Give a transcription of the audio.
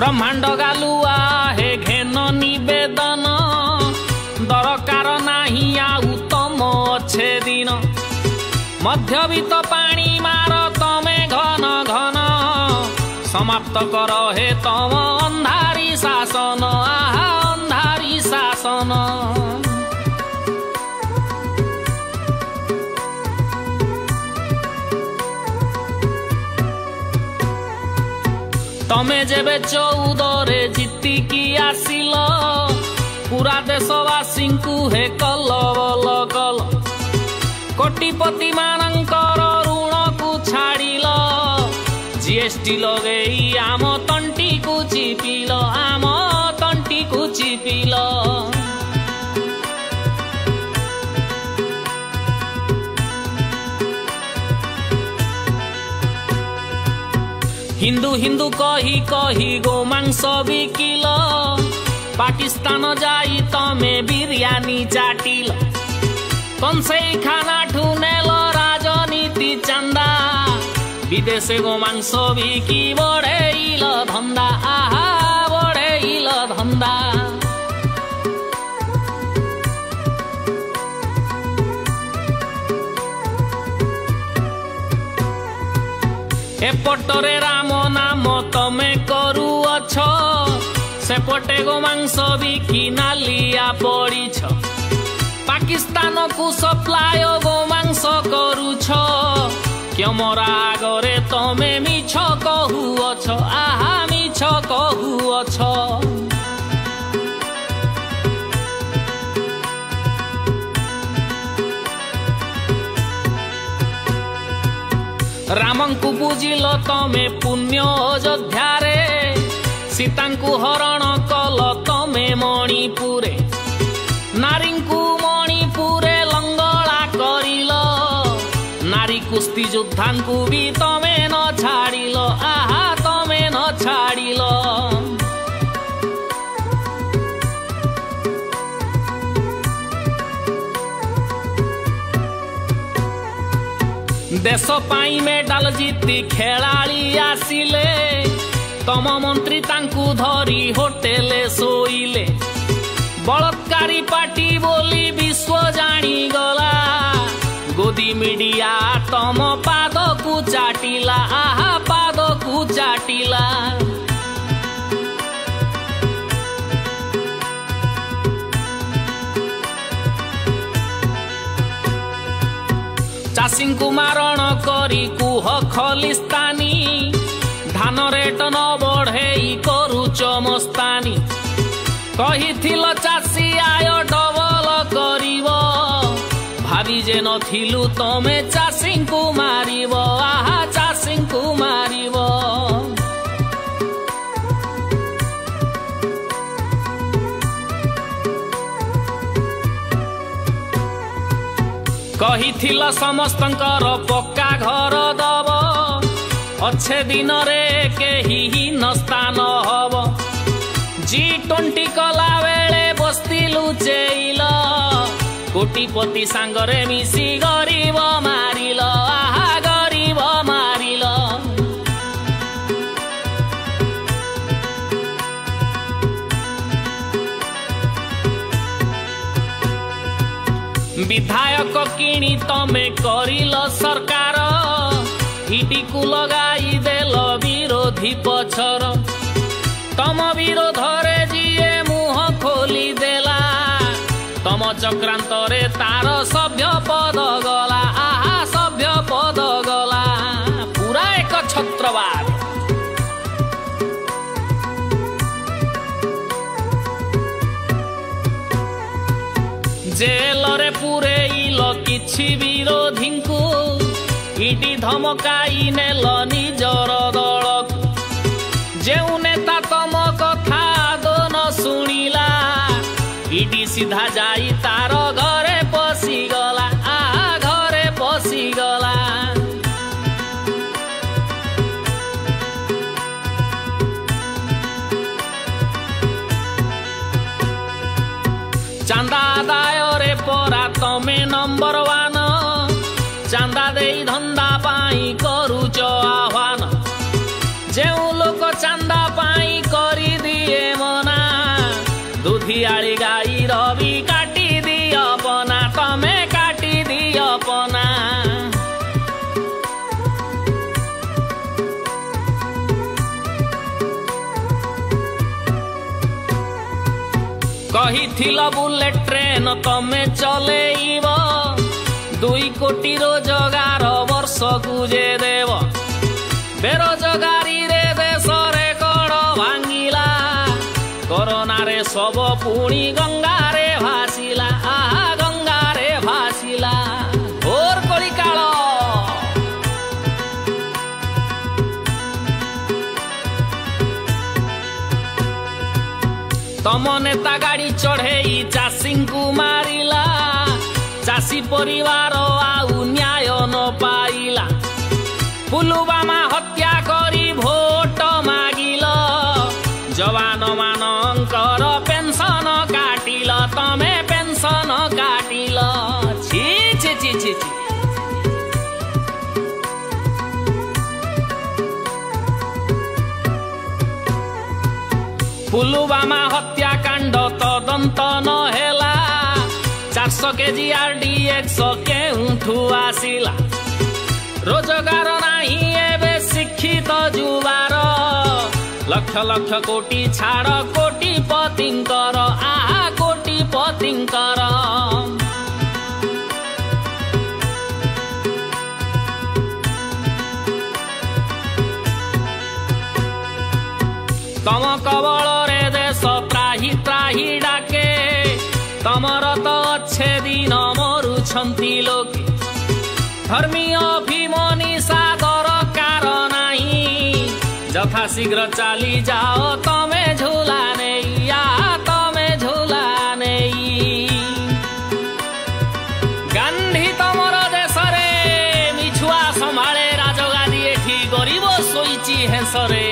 ब्रह्मांड गालुआ हे घेन निवेदन दरकार नाही आउ तम अच्छे दिन मध्यवित्त पानी मार तमे घन घन समाप्त कर हे तम अंधारी शासन आहा अंधारी शासन तमे जेबे 14 जीतिकी आसिल पूरा देशवासी हे कल बल कल कोटिपति मानकर ऋण को छाड़िल जीएसटी लगेई आम तंटी को चिपिल आम तंटी को चिपिल हिंदू हिंदू कही कही गोमांस बिकिल पाकिस्तान जाई तमे बिरयानी चाटिल कंसेई खाना ठुनेल राजनीति चंदा विदेशे गोमांस बिकी बढ़ेइल धंदा आहा बढ़ेइल धंदा एपटरे राम नाम तमे करूअछ सेपटे गोमांस बिकी नालिया पड़ीछ पाकिस्तान को सप्लाय गोमांस करूछ क्यमरा आगरे तमे मिछ कहुअछ आहा मिछ कहुअछ रामं को बुझिल तमे पुण्य अयोध्या सीता को हरण कल तमे मणिपुरे नारी को मणिपुरे लंगड़ा करिल नारी कुस्ती योद्धा को भी तमे न छाड़िल आहा तमे न छाड़िल देश पाई मेडाल जीति खेलाड़ी आसिले तम मंत्री तांकू धरी होटेले सोइले बलात्कारी पार्टी बोली विश्व जानी गला गोदी मीडिया तम पाद को चाटिला आहा पाद को चाटिला चाषी को मारण करी कुह खलिस्तानी धान रेट न बढ़े करुच मस्तानी कहिथिल चाषी आय डबल करिव भावी जे नथिलु तमे चाषी को मारिव आहा चाषी को मारिव कहिथिल समस्तंकर पक्का घर दब अच्छे दिन रे केही हीन स्थान हब G20 कला बेले बस्ती लुचेइल कोटिपति सांगरे मिसी गरीब मारिल आहा गरीब मारिल विधायक किणी तमे करिल सरकार हिडी को लगाई देल विरोधी पछर तम विरोध रे जिए मुह खोली देला तम चक्रांत रे तार सभ्य पद गला आहा सभ्य पद गला पूरा एक छत्रवाद जेल रे पुरेइल किछि विरोधी को इडी धमकाई नेल निजर दल जेउ नेता तम कथा दो न शुणिला इडी सीधा जाई तार घरे पशिगला आहा घरे पशिगला चांदा आदाय रे परा तमे नंबर 1 चांदा दे धंदा पाई करूच आह्वान जेउ लोक चांदा पाई करी दुधियाली गाई रवि काटी दियो पना तमे काटी दियो पना कहिथिल बुलेट ट्रेन तमे चलेइब 2 कोटी रोजगार वर्ष गुजे देव बेरोजगारी रे देश रेकर्ड भांगिला कोरोना रे सब पुणी गंगा रे भासिला गंगा रे भासिला और कलिकाल तम नेता गाड़ी चढ़े चाषी को मारिला चाषी परिवार आउ न्याय न पाइला पुलवामा हत्या करी भोट मागिल जवान मानकर पेंशन काटिल तमे पेंशन काटिल छी छी छी छी छी पुलवामा हत्याकांड तदंत न हेला 400 केजी RDX केउठू आसिला रोजगार नाही एबे शिक्षित जुवार लक्ष लक्ष कोटी छाड़ कोटिपतिंकर कोटिपतिंकर तम कबल रे देश त्राही त्राही डाके तमर तो अच्छे दिन मरुछंती लोके धर्मीय अभिमनीषा दरकार नाही यथा शीघ्र चली जाओ तमे झूला नहीं तमे झूला नहीं गांधी तमर देश रे मिछुआ संभाळे राजगादी एठी गरीब सोईची हेसरे